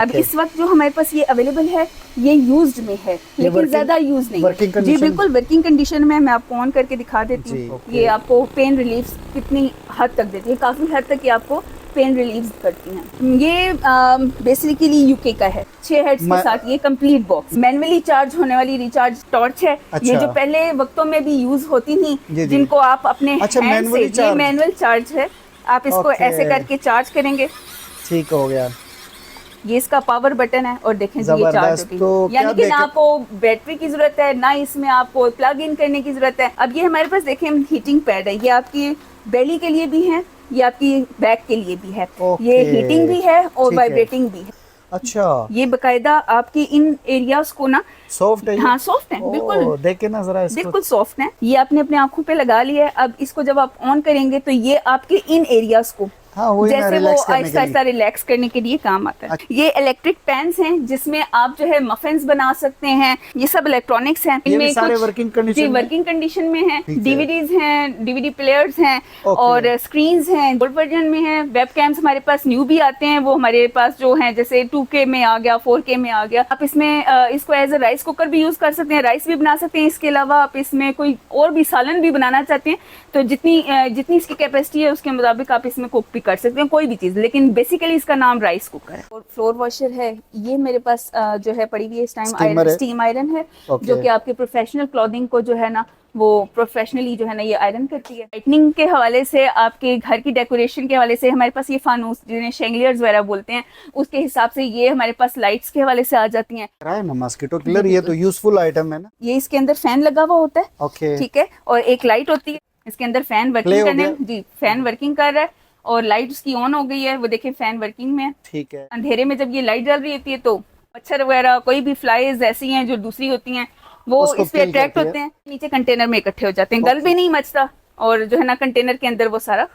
अब इस वक्त जो हमारे पास ये अवेलेबल है ये यूज्ड में है, लेकिन ज्यादा यूज नहीं। जी बिल्कुल वर्किंग कंडीशन में। मैं आपको ऑन करके दिखा देती हूँ। ये आपको पेन रिलीफ कितनी हद तक देती है, काफी हद तक ये आपको पेन रिलीफ करती हैं। ये बेसिकली यूके का है, 6 हेड्स के साथ ये कंप्लीट बॉक्स। मैनुअली चार्ज होने वाली रिचार्ज टॉर्च है। ये जो पहले वक्तों में भी यूज होती थी, जिनको आप अपने हैंड से, ये मैनुअल चार्ज है। आप इसको ऐसे करके चार्ज करेंगे, ठीक हो गया। ये इसका पावर बटन है और देखें जी ये चार्ज होती है। यानी कि ना आपको बैटरी की जरूरत है, ना इसमें आपको प्लग इन करने की जरूरत है। अब ये हमारे पास देखें हीटिंग पैड है, ये आपकी बेली के लिए भी है, ये आपकी बैक के लिए भी है। ये हीटिंग भी है और वाइब्रेटिंग भी है। अच्छा, ये बकायदा आपकी इन एरियाज को ना सॉफ्ट है। हाँ सॉफ्ट है, बिल्कुल देखे ना जरा इसको, बिल्कुल सॉफ्ट है। ये आपने अपने आंखों पे लगा लिया है। अब इसको जब आप ऑन करेंगे तो ये आपके इन एरियाज को जैसे वो आहिस्ता आहिस्ता रिलैक्स करने के लिए काम आता है। ये इलेक्ट्रिक पैन्स हैं जिसमें आप जो है मफिन्स बना सकते हैं। ये सब इलेक्ट्रॉनिक्स हैं। इनमें सारे वर्किंग कंडीशन में हैं। डीवीडीज हैं, डीवीडी प्लेयर्स हैं और स्क्रीन्स हैं। गोल्ड वर्जन में है। वेब कैम्स हमारे पास न्यू भी आते हैं, वो हमारे पास जो हैं जैसे 2K में आ गया, 4K में आ गया। आप इसमें इसको एज ए राइस कुकर भी यूज कर सकते हैं, राइस भी बना सकते हैं। इसके अलावा आप इसमें कोई और भी सालन भी बनाना चाहते हैं तो जितनी इसकी कैपेसिटी है उसके मुताबिक आप इसमें कुक भी कर सकते हैं कोई भी चीज, लेकिन बेसिकली इसका नाम राइस कुकर है। और फ्लोर वॉशर है, ये मेरे पास जो है पड़ी हुई है इस टाइम, स्टीम आयरन है जो कि आपके प्रोफेशनल क्लॉथिंग को जो है ना वो प्रोफेशनली जो है ना ये आयरन करती है। लाइटनिंग के हवाले से, आपके घर की डेकोरेशन के हवाले से हमारे पास ये फानूस जिन्हें शैंगलियर्स वगैरह बोलते हैं, उसके हिसाब से ये हमारे पास लाइट्स के हवाले से आ जाती हैं। मस्कीटो किलर, ये तो यूजफुल आइटम है ना। ये इसके अंदर फैन लगा हुआ होता है, ठीक है, और एक लाइट होती है इसके अंदर। फैन वर्किंग करने जी, फैन वर्किंग कर रहा है और लाइट उसकी ऑन हो गई है, वो देखें फैन वर्किंग में है, ठीक है। अंधेरे में जब ये लाइट जल रही होती है तो मच्छर वगैरह कोई भी फ्लाइज ऐसी हैं जो दूसरी होती हैं वो इस पे अट्रैक्ट होते हैं, नीचे कंटेनर में इकट्ठे हो जाते हैं। गल भी नहीं मचता और जो है ना कंटेनर के अंदर वो सारा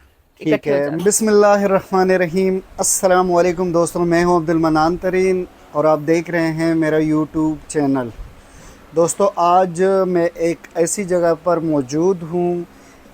इकट्ठे हो जाता है। बिस्मिल्लाहिर्रहमानिर्रहीम। अस्सलाम वालेकुम दोस्तों, मैं हूं अब्दुल मनान तरीन और आप देख रहे हैं मेरा यूट्यूब चैनल। दोस्तों आज मैं एक ऐसी जगह पर मौजूद हूं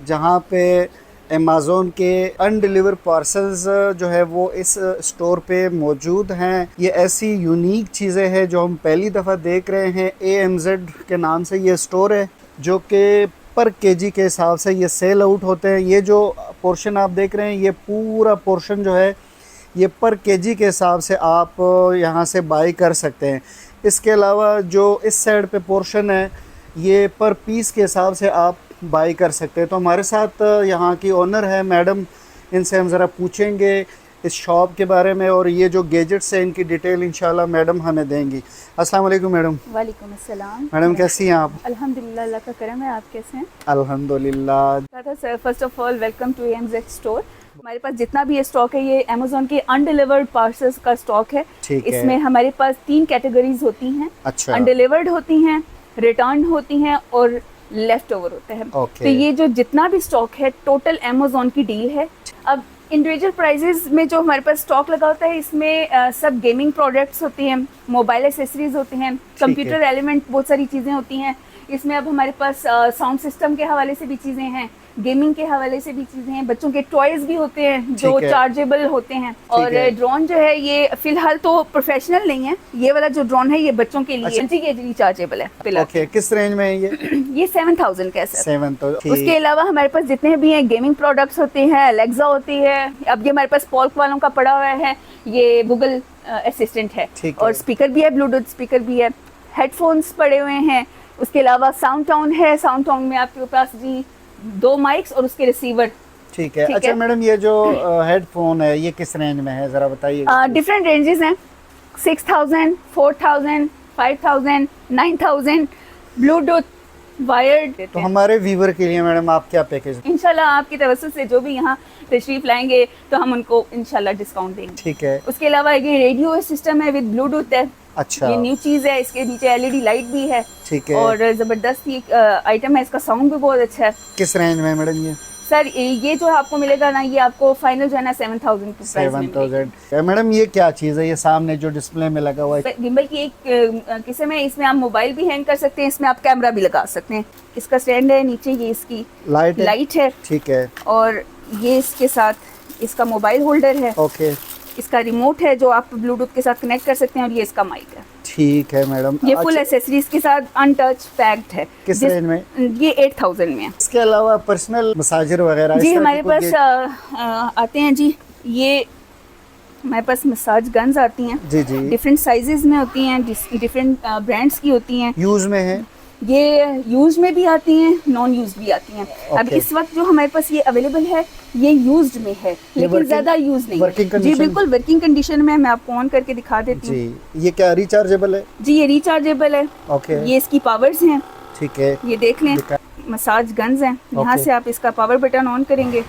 जहां पे अमेज़ॉन के अनडिलीवर पार्सल्स जो है वो इस स्टोर पे मौजूद हैं। ये ऐसी यूनिक चीज़ें हैं जो हम पहली दफ़ा देख रहे हैं। AMZ के नाम से ये स्टोर है जो कि पर केजी के हिसाब से ये सेल आउट होते हैं। ये जो पोर्शन आप देख रहे हैं ये पूरा पोर्शन जो है ये पर केजी के हिसाब से आप यहाँ से बाई कर सकते हैं। इसके अलावा जो इस साइड पे पोर्शन है ये पर पीस के हिसाब से आप बाई कर सकते हैं। तो हमारे साथ यहाँ की ओनर है मैडम, इनसे हम ज़रा पूछेंगे इस शॉप के बारे में और ये जो गैजेट्स हैं इनकी डिटेल इंशाल्लाह मैडम हमें देंगी। अस्सलाम वालेकुम मैडम। वालेकुम अस्सलाम। मैडम कैसी हैं आप? अल्हम्दुलिल्लाह, अल्लाह का करम है। आप कैसे हैं? अल्हम्दुलिल्लाह। First of all welcome to AMZ store. हमारे पास जितना भी ये स्टॉक है ये अमेज़ॉन के अनडिलीवर्ड पार्सल्स का स्टॉक है। इसमें हमारे पास 3 कैटेगरीज होती हैं। अच्छा। अनडिलीवर्ड होती हैं, रिटर्न होती हैं और लेफ्ट ओवर होता है। तो ये जो जितना भी स्टॉक है टोटल अमेज़ॉन की डील है। अब इंडिविजुअल प्राइजेस में जो हमारे पास स्टॉक लगा होता है इसमें सब गेमिंग प्रोडक्ट्स होती हैं, मोबाइल एसेसरीज होती हैं, कंप्यूटर एलिमेंट बहुत सारी चीज़ें होती हैं। इसमें अब हमारे पास साउंड सिस्टम के हवाले से भी चीज़ें हैं, गेमिंग के हवाले से भी चीज़ें हैं, बच्चों के टॉयज भी होते हैं जो चार्जेबल होते हैं। और ड्रोन जो है ये फिलहाल तो प्रोफेशनल नहीं है, ये वाला जो ड्रोन है ये बच्चों के लिए रिचार्जेबल है फिलहाल। किस रेंज में है ये? 7000 का सर। 7,000। उसके अलावा हमारे पास जितने भी हैं गेमिंग प्रोडक्ट्स होते हैं, अलेक्सा होती है। अब ये हमारे पास पॉल्क वालों का पड़ा हुआ है, ये गूगल असिस्टेंट है और स्पीकर भी है, ब्लूटूथ स्पीकर भी है, हेडफोन्स पड़े हुए हैं। उसके अलावा साउंड टाउन है, साउंड टाउन में आपके पास जी 2 माइक्स और उसके रिसीवर। ठीक है। अच्छा मैडम ये जो हेडफोन है ये किस रेंज में है जरा बताइए? डिफरेंट रेंजेस हैं, 6000, 4000, 5000, 9000, ब्लूटूथ वायर्ड। तो हमारे व्यूअर के लिए मैडम आप क्या पैकेज? इंशाल्लाह आपकी तवज्जुह से जो भी यहाँ तशरीफ लाएंगे तो हम उनको इंशाल्लाह डिस्काउंट देंगे। ठीक है। उसके अलावा ये रेडियो सिस्टम है विद ब्लूटूथ है। अच्छा। ये न्यू चीज है, इसके नीचे LED लाइट भी है। ठीक है। और जबरदस्त आइटम है, इसका साउंड भी बहुत अच्छा है। किस रेंज में मैडम ये? सर ये जो आपको मिलेगा ना ये आपको फाइनल जो है ना 7000 की प्राइस में 7000। मैडम ये क्या चीज़ है ये सामने जो डिस्प्ले में लगा हुआ है? गिम्बल की एक किस्म है, इसमें आप मोबाइल भी हैंग कर सकते हैं, इसमें आप कैमरा भी लगा सकते हैं। इसका स्टैंड है, नीचे ये इसकी लाइट है। ठीक है। और ये इसके साथ इसका मोबाइल होल्डर है। ओके। इसका रिमोट है जो आप ब्लूटूथ के साथ कनेक्ट कर सकते हैं, और ये इसका माइक है। ठीक है मैडम। ये फुल एसेसरीज के साथ अनटच पैक्ड है। किस रेंज में? ये 8000 में है। इसके अलावा पर्सनल मसाजर वगैरह जी हमारे पास आते हैं जी। ये हमारे पास मसाज गन्स आती हैं जी जी, डिफरेंट साइजेस में होती हैं, डिफरेंट ब्रांड्स की होती हैं। यूज में है? ये यूज में भी आती हैं, नॉन यूज भी आती हैं। अब इस वक्त जो हमारे पास ये अवेलेबल है ये यूज्ड में है, लेकिन ज्यादा यूज नहीं है। जी बिल्कुल वर्किंग कंडीशन में। मैं आपको ऑन करके दिखा देती हूँ जी। ये क्या रिचार्जेबल है? जी ये रिचार्जेबल है। ओके। ये इसकी पावर्स हैं। ठीक है, ये देख लें, मसाज गन्स हैं। यहाँ से आप इसका पावर बटन ऑन करेंगे।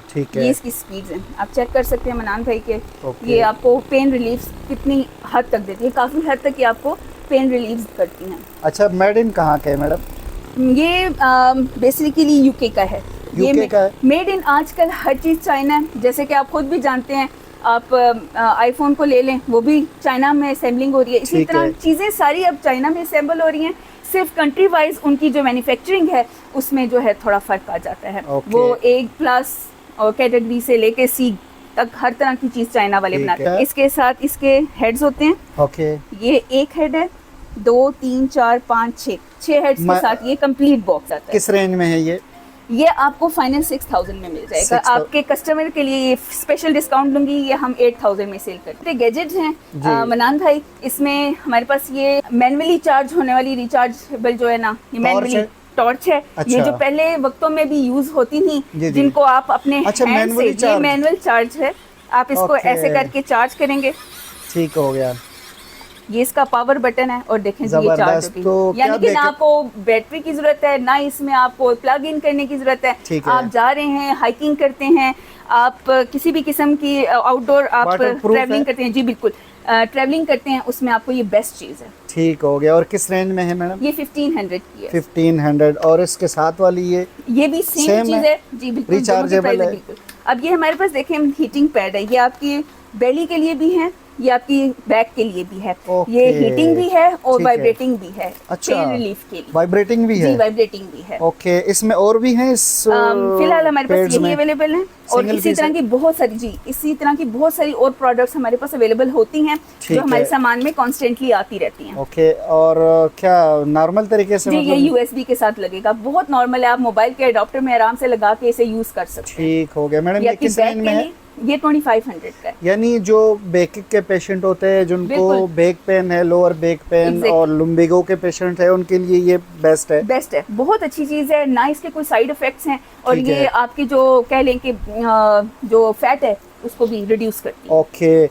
ठीक है। ये इसकी स्पीड्स हैं, आप चेक कर सकते हैं मनान भाई के। ये आपको पेन रिलीफ कितनी हद तक देती है, काफ़ी हद तक ये आपको पेन रिलीफ करती हैं। अच्छा, मेड इन कहाँ का है मैडम? ये बेसिकली यूके का है। यूके का है? मेड इन आजकल हर चीज़ चाइना है, जैसे कि आप खुद भी जानते हैं। आप आईफोन को ले लें, वो भी चाइना में असेंबलिंग हो रही है। इसी तरह चीज़ें सारी अब चाइना में असेंबल हो रही हैं। सिर्फ कंट्री वाइज उनकी जो मैन्युफैक्चरिंग है उसमें जो है थोड़ा फ़र्क आ जाता है। वो A+ और कैटेगरी से लेके C तक हर तरह की चीज़ चाइना वाले बनाते हैं। इसके साथ इसके हेड्स होते हैं। ओके। ये एक हेड है, 2 3 4 5 6 हेड्स के साथ ये कंप्लीट बॉक्स आता है। किस रेंज में है ये? ये आपको फाइनल 6000 में मिल जाएगा। आपके कस्टमर के लिए ये स्पेशल डिस्काउंट दूंगी। ये हम 8000 में सेल करते हैं। गैजेट्स हैं मनान भाई, इसमें हमारे पास ये मैनुअली चार्ज होने वाली रिचार्जेबल जो है ना, ये मैनुअली टॉर्च है। अच्छा। ये जो पहले वक्तों में भी यूज होती थी, जिनको आप अपने हैंड से, ये मैनुअल चार्ज है। आप इसको ऐसे करके चार्ज करेंगे। ठीक हो गया। ये इसका पावर बटन है और देखें जी ये चार्ज होती है। यानी कि ना आपको बैटरी की जरूरत है, ना इसमें आपको प्लग इन करने की जरूरत है। आप जा रहे हैं, हाइकिंग करते हैं, आप किसी भी किस्म की आउटडोर आप ट्रैवलिंग करते हैं, जी बिल्कुल ट्रैवलिंग करते हैं, उसमें आपको ये बेस्ट चीज़ है। ठीक हो गया। और किस रेंज में है मैडम? ये 1500 की है। 1500। और इसके साथ वाली ये भी सेम चीज़ है जी बिल्कुल, रिचार्जेबल है। बिल्कुल। अब ये हमारे पास देखें हीटिंग पैड है। ये आपकी बेली के लिए भी है, ये आपकी बैक के लिए भी है। ये हीटिंग भी है और वाइब्रेटिंग भी है। अच्छा, पेन रिलीफ के लिए वाइब्रेटिंग भी है? जी वाइब्रेटिंग भी है। ओके। इसमें और भी हैं इस फिलहाल हमारे पास यही अवेलेबल है। और इसी तरह की बहुत सारी इसी तरह की बहुत सारी और प्रोडक्ट्स हमारे पास अवेलेबल होती हैं जो हमारे सामान में कॉन्स्टेंटली आती रहती हैं। ओके। और क्या नॉर्मल तरीके से? जी ये USB के साथ लगेगा, बहुत नॉर्मल है। आप मोबाइल के अडॉप्टर में आराम से लगा के इसे यूज कर सकते हैं। ठीक हो गया मैडम। ये किस रेंज में है? ये 2500 का है। यानी जो बैक के पेशेंट होते हैं, जिनको बैक पेन है, लोअर बैक पेन और लुम्बिगो के पेशेंट है, उनके लिए ये बेस्ट है। बेस्ट है, बहुत अच्छी चीज़ है ना। इसके कोई साइड इफेक्ट्स हैं और ये आपकी जो कह लें कि जो फैट है उसको भी रिड्यूस करती है। ओके।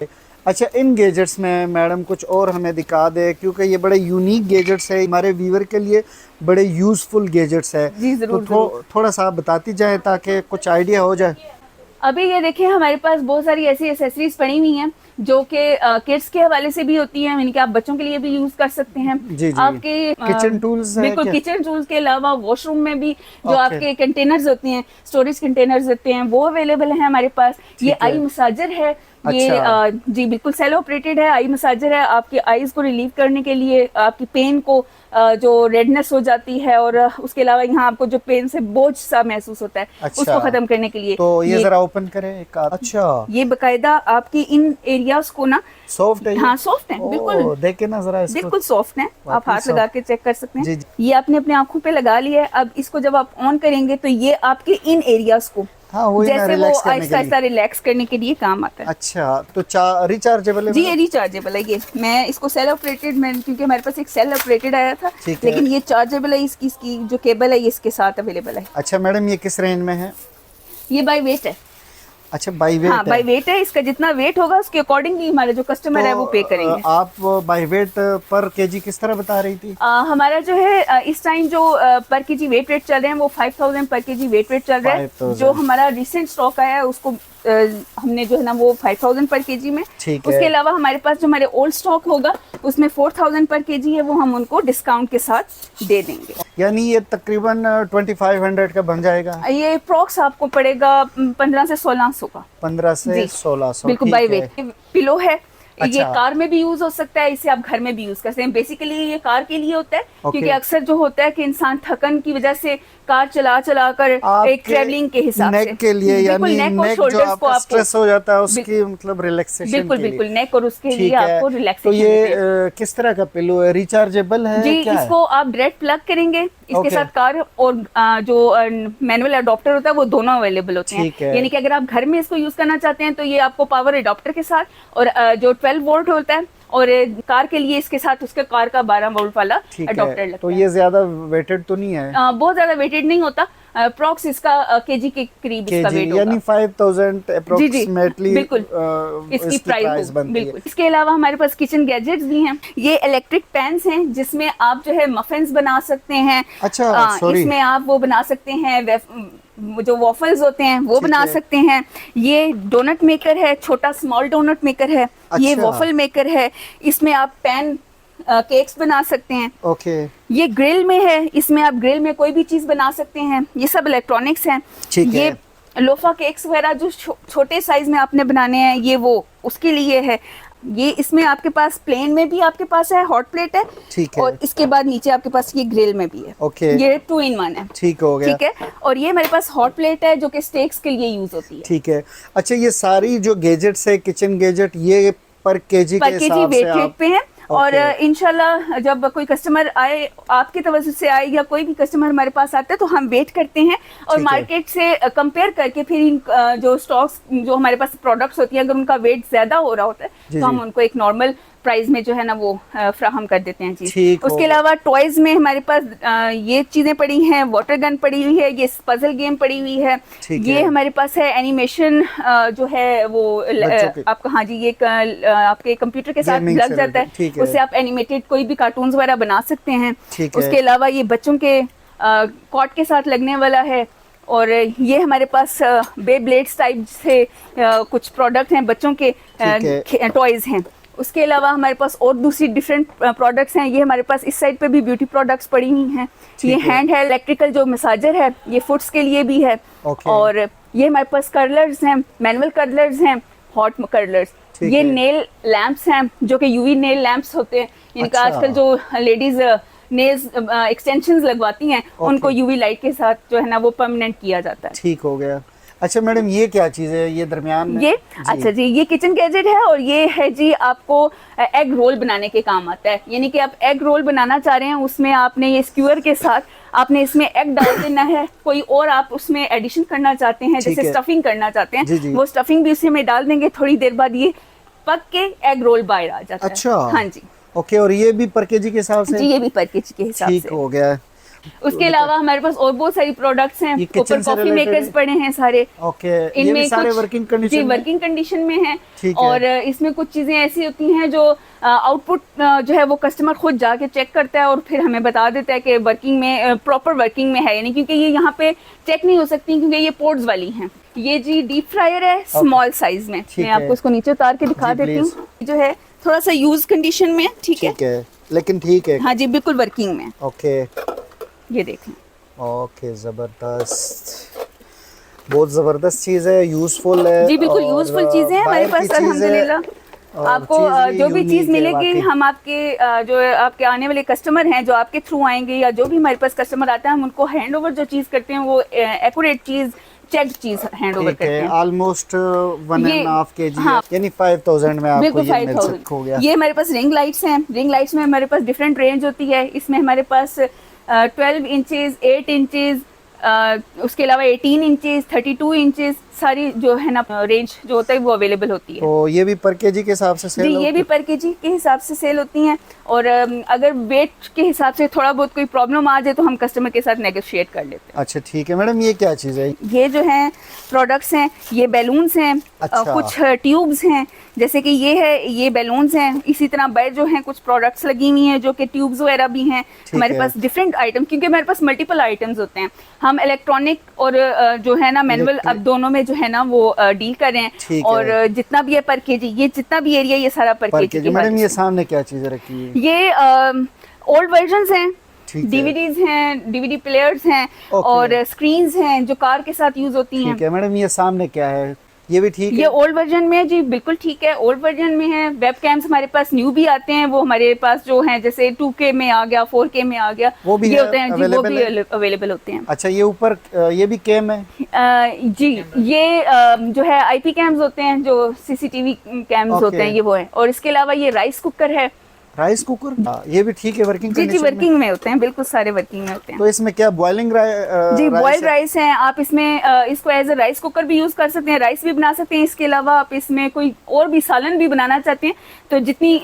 अच्छा, इन गैजेट्स में मैडम कुछ और हमें दिखा दे, क्योंकि ये बड़े यूनिक गैजेट्स है, हमारे व्यूअर के लिए बड़े यूजफुल गैजेट्स है। जी जरूर। तो थोड़ा सा बताती जाए ताकि कुछ आइडिया हो जाए। अभी ये देखिए हमारे पास बहुत सारी ऐसी एसेसरीज पड़ी हुई हैं जो कि किड्स के हवाले से भी होती हैं, यानी कि आप बच्चों के लिए भी यूज कर सकते हैं। जी जी। आपके किचन टूल्स बिल्कुल किचन टूल्स के अलावा वॉशरूम में भी जो आपके कंटेनर्स होते हैं, स्टोरेज कंटेनर्स होते हैं, वो अवेलेबल हैं हमारे पास। ये आई मसाजर है। ये जी बिल्कुल सेल ऑपरेटेड है, आई मसाजर है। आपकी आईज को रिलीव करने के लिए, आपकी पेन को जो रेडनेस हो जाती है और उसके अलावा यहाँ आपको जो पेन से बोझ सा महसूस होता है, उसको खत्म करने के लिए। तो ये जरा ओपन करें एक। अच्छा, ये बकायदा आपकी इन एरियाज को ना सॉफ्ट है। हाँ सॉफ्ट है बिल्कुल। देखे ना जरा इसको, बिल्कुल सॉफ्ट है। आप हाथ लगा के चेक कर सकते हैं। जी, जी। ये आपने अपने आंखों पे लगा लिया है। अब इसको जब आप ऑन करेंगे तो ये आपके इन एरियाज को जैसे वो आहिस्ता आहिस्ता रिलैक्स करने के लिए काम आता है। अच्छा, तो रिचार्जेबल है? जी ये रिचार्जेबल है। ये मैं इसको सेल ऑपरेटेड में, क्योंकि हमारे पास एक सेल ऑपरेटेड आया था, लेकिन ये चार्जेबल है। इसकी जो केबल है ये इसके साथ अवेलेबल है। अच्छा मैडम, ये किस रेंज में है? ये बाय वेट है। अच्छा, बाय वेट? हाँ बाय वेट है। इसका जितना वेट होगा उसके अकॉर्डिंगली हमारे जो कस्टमर है वो पे करेंगे। आप बाय वेट पर केजी किस तरह बता रही थी? हमारा जो है इस टाइम जो पर केजी वेट रेट चल रहे हैं वो 5000 पर केजी वेट रेट चल रहा है। जो हमारा रिसेंट स्टॉक आया है उसको हमने जो है ना वो 5000 पर केजी में। उसके अलावा हमारे पास जो हमारे ओल्ड स्टॉक होगा उसमें 4000 पर केजी है, वो हम उनको डिस्काउंट के साथ दे देंगे। यानी ये तकरीबन 2500 का बन जाएगा। ये अप्रॉक्स आपको पड़ेगा 15 से 1600 का। 15 से 1600 बिल्कुल बाय वेट। पिलो है, ये कार में भी यूज हो सकता है, इसे आप घर में भी यूज कर सकते हैं। बेसिकली ये कार के लिए होता है, क्योंकि अक्सर जो होता है कि इंसान थकन की वजह से कार चला चला कर एक ट्रैवलिंग के हिसाब से नेक के लिए, यानी नेक जो आपका स्ट्रेस हो जाता है उसकी मतलब रिलैक्सेशन बिल्कुल के लिए। बिल्कुल नेक, और उसके लिए आपको रिलैक्सेशन। तो ये किस तरह का पिलो है? रिचार्जेबल है जी? क्या इसको आप डायरेक्ट प्लग करेंगे, इसके साथ कार और जो मैनुअल अडॉप्टर होता है वो दोनों अवेलेबल होते हैं। यानी कि अगर आप घर में इसको यूज करना चाहते हैं तो ये आपको पावर अडॉप्टर के साथ, और जो 12 वोल्ट होता है, और कार के लिए इसके साथ उसका कार का 12 वोल्ट वाला अडॉप्टर लगता है। तो ये ज्यादा वेटेड तो नहीं है? बहुत ज्यादा वेटेड नहीं होता, अप्रॉक्स इसका केजी के करीब इसका वेट होगा, यानी 5000 अप्रोक्सीमेटली बिल्कुल इसकी प्राइस बनती है। इसके अलावा हमारे पास किचन गैजेट्स भी हैं। ये इलेक्ट्रिक पैन्स हैं जिसमें आप जो है मफिन्स बना सकते हैं। अच्छा, इसमें आप वो बना सकते हैं, जो वॉफल्स होते हैं वो बना सकते हैं। ये डोनट मेकर है, छोटा स्मॉल डोनट मेकर है। ये वॉफल मेकर है, इसमें आप पैन केक्स बना सकते हैं। ओके। ये ग्रिल में है, इसमें आप ग्रिल में कोई भी चीज बना सकते हैं। ये सब इलेक्ट्रॉनिक्स हैं। ये लोफा केक्स वगैरह जो छोटे साइज में आपने बनाने हैं, ये वो उसके लिए है। ये इसमें आपके पास प्लेन में भी आपके पास है, हॉट प्लेट है, ठीक है, और इसके बाद नीचे आपके पास ये ग्रिल में भी है। ओके। ये 2 in 1 है। ठीक हो गया। ठीक है, और ये मेरे पास हॉट प्लेट है जो कि स्टेक्स के लिए यूज होती है। ठीक है। अच्छा, ये सारी जो गैजेट्स है, किचन गैजेट, ये पर केजी के हिसाब से वेट रेट पे है। और इंशाल्लाह जब कोई कस्टमर आए, आपकी तवज्जो से आए या कोई भी कस्टमर हमारे पास आता है, तो हम वेट करते हैं और मार्केट से कंपेयर करके फिर इन जो स्टॉक्स जो हमारे पास प्रोडक्ट्स होती हैं, अगर उनका वेट ज्यादा हो रहा होता है तो हम उनको एक नॉर्मल प्राइस में जो है ना वो फ्राहम कर देते हैं चीज। उसके अलावा टॉयज में हमारे पास ये चीजें पड़ी हैं, वाटर गन पड़ी हुई है, ये पजल गेम पड़ी हुई है, ये हमारे पास है एनिमेशन जो है वो आपका, हाँ जी, ये आपके कंप्यूटर के साथ लग जाता है, उससे आप एनिमेटेड कोई भी कार्टून्स वगैरह बना सकते हैं। उसके अलावा ये बच्चों के कॉट के साथ लगने वाला है, और ये हमारे पास बे ब्लेड्स टाइप से कुछ प्रोडक्ट हैं, बच्चों के टॉयज हैं। उसके अलावा हमारे पास और दूसरी डिफरेंट प्रोडक्ट्स हैं। ये हमारे पास इस साइड पे भी ब्यूटी प्रोडक्ट्स पड़ी हुई हैं। ये हैंड है इलेक्ट्रिकल जो मसाजर है, ये फुट्स के लिए भी है। और ये हमारे पास कर्लर्स हैं, मैनुअल कर्लर्स हैं, हॉट कर्लर्स। ये नेल लैंप्स हैं जो कि यूवी नेल लैंप्स होते हैं। इनका आजकल जो लेडीज नेल्स एक्सटेंशंस लगवाती हैं, उनको यूवी लाइट के साथ जो है ना वो परमानेंट किया जाता है। ठीक हो गया। अच्छा मैडम, ये क्या चीज़ है ये दरमियान में? ये अच्छा जी, ये किचन गैजेट है, और ये है जी आपको एग रोल बनाने के काम आता है। यानी कि आप एग रोल बनाना चाह रहे हैं, उसमें आपने ये स्क्यूअर के साथ आपने इसमें एग डाल देना है। कोई और आप उसमें एडिशन करना चाहते हैं, जैसे स्टफिंग करना चाहते हैं, वो स्टफिंग भी उसी में डाल देंगे। थोड़ी देर बाद ये पक के एग रोल बाहर आ जाता है। अच्छा, हाँ जी। ओके। और ये भी पर केजी के हिसाब से? जी, ये भी पर केजी के हिसाब से। ठीक हो गया। उसके अलावा हमारे पास और बहुत सारी प्रोडक्ट्स हैं। ऊपर कॉफी मेकर्स पड़े हैं सारे। ओके। इनमें सारे वर्किंग कंडीशन? जी, वर्किंग कंडीशन में है। और इसमें कुछ चीजें ऐसी होती हैं जो आउटपुट जो है वो कस्टमर खुद जाके चेक करता है और फिर हमें बता देता है कि वर्किंग में प्रॉपर वर्किंग में है, यानी क्योंकि ये यहाँ पे चेक नहीं हो सकती क्योंकि ये पोर्ट्स वाली हैं। ये जी डीप फ्रायर है, स्मॉल साइज में। मैं आपको इसको नीचे उतार के दिखा देती हूँ। जो है थोड़ा सा यूज कंडीशन में, ठीक है, लेकिन ठीक है। हाँ जी, बिल्कुल वर्किंग में। ओके, ये देखें। ओके, जबरदस्त, बहुत जबरदस्त चीज है, यूजफुल है। जी बिल्कुल यूजफुल चीजें हैं हमारे पास अल्हम्दुलिल्लाह। आपको जो भी चीज मिलेगी, हम आपके जो आपके आने वाले कस्टमर हैं जो आपके थ्रू आएंगे, या जो भी हमारे पास कस्टमर आता है, हम उनको हैंड ओवर जो चीज करते हैं वो एक्यूरेट चीज, चेक्ड चीज हैंड ओवर करते हैं। ऑलमोस्ट 1.5 kg, यानी 5000 में आपको ये मिल सकता हो गया। ये हमारे पास रिंग लाइट्स हैं। रिंग लाइट्स में हमारे पास डिफरेंट रेंज होती है। इसमें हमारे पास 12 इंचेस, 8 इंचेस, उसके अलावा 18 इंचेस, 32 इंचेस, सारी जो है ना रेंज जो होता है वो अवेलेबल होती है। तो ये भी पर केजी के हिसाब से सेल? जी, ये भी पर केजी के हिसाब से सेल होती हैं। और अगर वेट के हिसाब से थोड़ा बहुत कोई प्रॉब्लम आ जाए तो हम कस्टमर के साथ नेगोशिएट कर लेते हैं। अच्छा ठीक है मैडम, ये क्या चीज़ है? ये जो है प्रोडक्ट्स हैं, ये बैलून्स हैं। अच्छा। कुछ ट्यूब्स हैं, जैसे कि ये है, ये बैलून्स हैं। इसी तरह बैग जो हैं कुछ प्रोडक्ट्स लगी हुई हैं जो कि ट्यूब्स वगैरह भी हैं हमारे पास। डिफरेंट आइटम, क्योंकि हमारे पास मल्टीपल आइटम्स होते हैं। हम इलेक्ट्रॉनिक और जो है ना मैनुअल, अब दोनों में जो है ना वो डील कर रहे हैं। और जितना भी है पर केजी, ये जितना भी एरिया ये सारा पर केजी। मैडम ये सामने क्या चीज़ रखी है? ये ओल्ड वर्जन्स हैं, डीवीडीज हैं, डीवीडी प्लेयर्स हैं, और स्क्रीन्स हैं जो कार के साथ यूज होती हैं। ठीक है मैडम, ये सामने क्या है? ये भी ठीक ये है? ओल्ड वर्जन में है जी, बिल्कुल ठीक है, ओल्ड वर्जन में है। वेब कैम्स हमारे पास न्यू भी आते हैं, वो हमारे पास जो हैं जैसे 2K में आ गया, 4K में आ गया, वो भी ये है, होते हैं जी, वो available भी है? अवेलेबल होते हैं। अच्छा, ये ऊपर ये भी कैम है? जी, ये जो है IP कैम्स होते हैं, जो CCTV कैम्स होते हैं, ये वो है। और इसके अलावा ये राइस कुकर है। राइस कुकर, ये भी ठीक है, वर्किंग जी जी, कंडीशन में? वर्किंग में होते हैं, बिल्कुल सारे वर्किंग में होते हैं। तो इसमें क्या बॉइलिंग जी, बॉइल्ड है? राइस है। आप इसमें इसको एज अ राइस कुकर भी यूज कर सकते हैं, राइस भी बना सकते हैं। इसके अलावा आप इसमें कोई और भी सालन भी बनाना चाहते हैं तो जितनी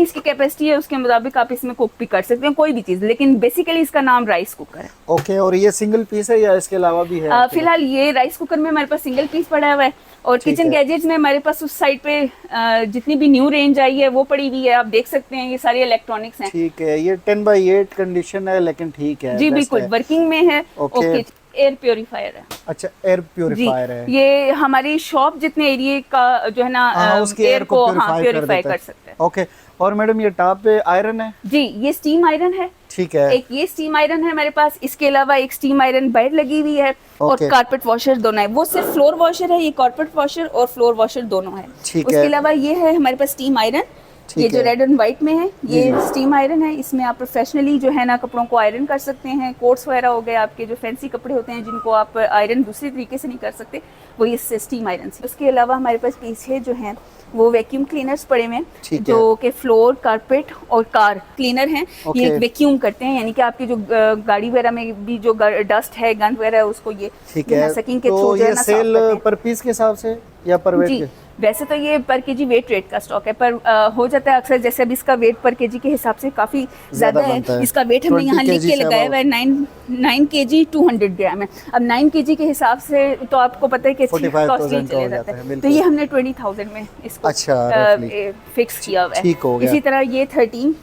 इसकी कैपेसिटी है उसके मुताबिक आप इसमें कुक भी कर सकते हैं कोई भी चीज़, लेकिन बेसिकली इसका नाम राइस कुकर है। ओके, और ये सिंगल पीस है या इसके अलावा भी है? फिलहाल ये राइस कुकर में हमारे पास सिंगल पीस पड़ा हुआ है। और ठीक किचन है। गैजेट्स में हमारे पास उस साइड पे जितनी भी न्यू रेंज आई है वो पड़ी हुई है, आप देख सकते हैं, ये सारी इलेक्ट्रॉनिक्स हैं। ठीक है, ये 10x8 कंडीशन है लेकिन ठीक है, जी बेस्ट बिल्कुल, है। वर्किंग में है। ओके। ओके, एयर प्योरीफायर है। अच्छा, एयर जी, प्योरीफायर है। ये हमारी शॉप जितने एरिया का जो है ना उसकी एयर को प्योरीफाई प्योरीफाई देता कर है। सकते हैं। ओके, और मैडम ये टॉप पे आयरन है? जी, ये स्टीम आयरन है। ठीक है। एक ये स्टीम आयरन है हमारे पास, इसके अलावा एक स्टीम आयरन बाहर लगी हुई है। और ओके। कारपेट वॉशर दोनों है, वो सिर्फ फ्लोर वॉशर है, ये कारपेट वॉशर और फ्लोर वॉशर दोनों है। ठीक उसके है। अलावा ये है हमारे पास स्टीम आयरन, ये ठीक जो है। रेड एंड व्हाइट में है, ये जी। स्टीम आयरन है। इसमें आप प्रोफेशनली जो है ना कपड़ों को आयरन कर सकते हैं। कोट्स वगैरह हो गए, आपके जो फैंसी कपड़े होते हैं जिनको आप आयरन दूसरी तरीके से नहीं कर सकते, वो ये स्टीम आयरन से। उसके अलावा हमारे पास पीछे जो है वो वैक्यूम क्लीनर्स पड़े हुए हैं, ठीक जो है। कि फ्लोर, कारपेट और कार क्लीनर हैं। ओके। ये वैक्यूम करते हैं, यानी कि आपकी जो गाड़ी वगैरह में भी जो डस्ट है, गंद वगैरह है, उसको ये ठीक है, सकिंग के तो थ्रू जो है ये ना साफ सेल करते हैं। पर पीस के हिसाब से या पर वेट जी, के? वैसे तो ये पर केजी वेट रेट का स्टॉक है, पर हो जाता है अक्सर, जैसे अब इसका वेट पर केजी के हिसाब से काफ़ी ज़्यादा बनता है। इसका वेट हमने 20 यहाँ लिख kg के से लगाया हुआ है, 9 kg 200 ग्राम है। अब 9 kg के हिसाब से तो आपको पता है कि 45,000 कॉस्टली का हो चले जाता जाता है, है। तो बिल्कुल। ये हमने 20,000 में इसको अच्छा, roughly। फिक्स किया हुआ है। ठीक हो गया। इसी तरह ये 13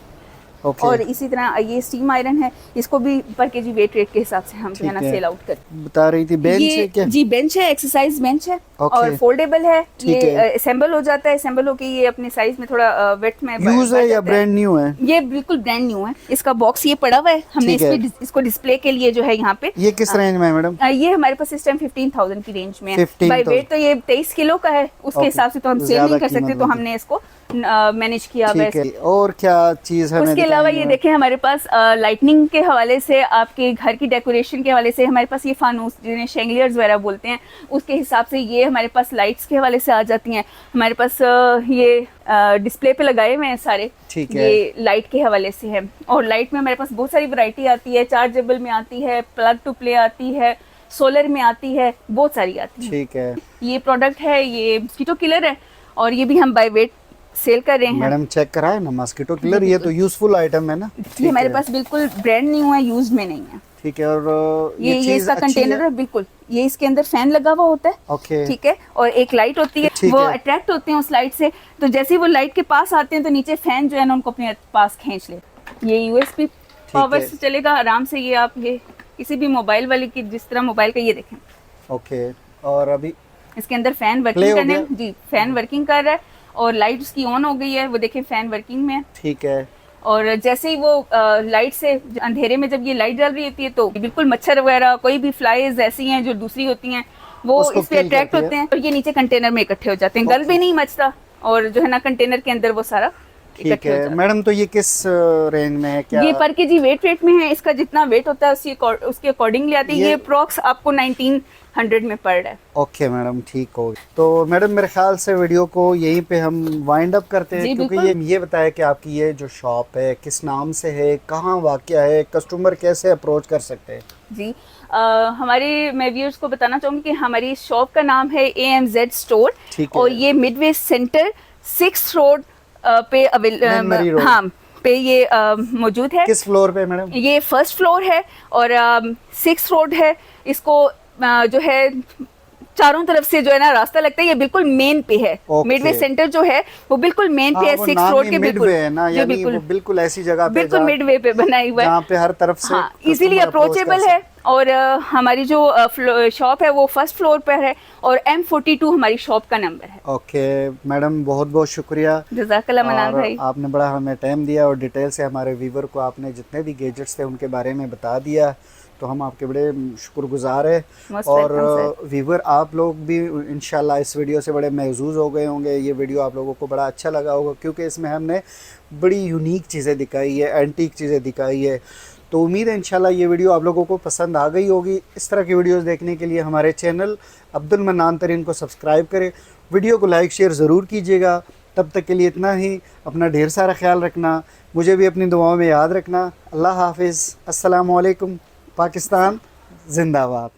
ओके। और इसी तरह ये स्टीम आयरन है, इसको भी पर केजी वेट रेट के हिसाब से हम जो है ना ठीक है। सेल आउट करते बता रही थी बेंच है ये क्या? जी, बेंच है, एक्सरसाइज बेंच है। ओके। और फोल्डेबल है, ठीक ये है। असेंबल हो जाता है, असेंबल होके ये अपने साइज में थोड़ा वेट में यूज बढ़ है या जाता ब्रांड न्यू है? ये बिल्कुल ब्रांड न्यू है। इसका बॉक्स ये पड़ा हुआ है, हमने ठीक है। इसको डिस्प्ले के लिए जो है यहाँ पे ये किस रेंज में है मैडम? ये हमारे पास इस टाइम 15,000 की रेंज में है। 15,000 बाय वेट तो ये 23 किलो का है, उसके ओके। हिसाब से तो हम सेल ज्यादा नहीं कर कीमत सकते, तो बनती। हमने इसको मैनेज किया हुआ ठीक है। है, और क्या चीज है? उसके अलावा ये देखें, हमारे पास लाइटनिंग के हवाले से, आपके घर की डेकोरेशन के हवाले से हमारे पास ये फानूस जिन्हें शेंगलियर्स वगैरह बोलते हैं, उसके हिसाब से ये हमारे पास लाइट्स के हवाले से आ जाती हैं। हमारे पास ये डिस्प्ले पे लगाए हुए हैं सारे, ठीक है। ये लाइट के हवाले से है। और लाइट में हमारे पास बहुत सारी वैरायटी आती है, चार्जेबल में आती है, प्लग टू प्ले आती है, सोलर में आती है, बहुत सारी आती है। ठीक है ये प्रोडक्ट है, ये मस्कीटो किलर है, और ये भी हम बाय वेट सेल कर रहे हैं। मैडम, चेक कराए ना मस्कीटो किलर, ये तो यूजफुल आइटम है ना? ये हमारे है। पास बिल्कुल ब्रांड न्यू है, यूज्ड में नहीं है। ठीक है, और ये चीज इसका अच्छी कंटेनर है, बिल्कुल ये इसके अंदर फैन लगा हुआ होता है। ओके। ठीक है, और एक लाइट होती है, ठीक वो है। अट्रैक्ट होते हैं उस लाइट से, तो जैसे ही वो लाइट के पास आते हैं तो नीचे फैन जो है ना उनको अपने पास खींच लेते हैं। ये यूएसबी पावर से चलेगा आराम से। ये आप ये किसी भी मोबाइल वाले की, जिस तरह मोबाइल का ये देखें, ओके। और अभी इसके अंदर फैन Play वर्किंग हो करने, गया? जी फैन वर्किंग कर रहा है, और लाइट उसकी ऑन हो गई है, वो देखें फैन वर्किंग में है। ठीक है। और जैसे ही वो लाइट से, अंधेरे में जब ये लाइट जल रही होती है तो बिल्कुल मच्छर वगैरह, कोई भी फ्लाइज ऐसी हैं जो दूसरी होती हैं, वो उसको इस पे kill अट्रैक्ट करती है। होते हैं, और ये नीचे कंटेनर में इकट्ठे हो जाते हैं, गल भी नहीं मचता, और जो है ना कंटेनर के अंदर वो सारा ठीक इकट्ठे हो है जाता है। मैडम, तो ये किस रेंज में है? क्या ये पर केजी वेट रेट में है, इसका जितना वेट होता है उसके अकॉर्डिंगली आती है। ये अप्रॉक्स आपको 1900 में पड़ रहा है। ओके मैडम, ठीक हो गया। तो मैडम, मेरे ख्याल से वीडियो को यहीं पे हम वाइंड अप करते हैं, जी, क्योंकि ये बताया कि आपकी ये जो शॉप है किस नाम से है, कहाँ वाक़या है, कस्टमर कैसे अप्रोच कर सकते हैं? जी, हमारे मैं व्यूअर्स को बताना चाहूँगी कि हमारी शॉप का नाम है AMZ स्टोर, ठीक है। और ये मिडवे सेंटर 6th रोड पे मेमरी रोड। हाँ पे ये मौजूद है। किस फ्लोर पे मैडम? ये फर्स्ट फ्लोर है, और 6th रोड है। इसको जो है चारों तरफ से जो है ना रास्ता लगता है, ये बिल्कुल मेन पे है। ओके। मिडवे सेंटर जो है वो बिल्कुल मेन पे है, वो 6th नाम रोड ही के बिल्कुल मिडवे है ना, जी, यानी बिल्कुल वो बिल्कुल ऐसी जगह पे बिल्कुल मिडवे पे बनाई हुआ है, जहाँ पे हर तरफ से हाँ, customer इजीली approach कर अप्रोचेबल सकते। है। और हमारी जो शॉप है वो फर्स्ट फ्लोर पर है, और M42 हमारी शॉप का नंबर है। ओके मैडम, बहुत बहुत शुक्रिया। जज़ाकल्लाह मनान और भाई। आपने बड़ा हमें टाइम दिया और डिटेल से हमारे व्यूवर को आपने जितने भी गैजेट्स थे उनके बारे में बता दिया। तो हम आपके बड़े शुक्रगुजार हैं। Most और welcome, व्यूवर आप लोग भी इंशाल्लाह इस वीडियो से बड़े महजूज़ हो गए होंगे। ये वीडियो आप लोगों को बड़ा अच्छा लगा होगा क्योंकि इसमें हमने बड़ी यूनिक चीज़ें दिखाई है, एंटीक चीज़ें दिखाई है। तो उम्मीद है इंशाल्लाह ये वीडियो आप लोगों को पसंद आ गई होगी। इस तरह की वीडियोस देखने के लिए हमारे चैनल अब्दुल मन्नान तरीन को सब्सक्राइब करें, वीडियो को लाइक शेयर ज़रूर कीजिएगा। तब तक के लिए इतना ही, अपना ढेर सारा ख्याल रखना, मुझे भी अपनी दुआओं में याद रखना। अल्लाह हाफिज़, अस्सलामु अलैकुम, पाकिस्तान जिंदाबाद।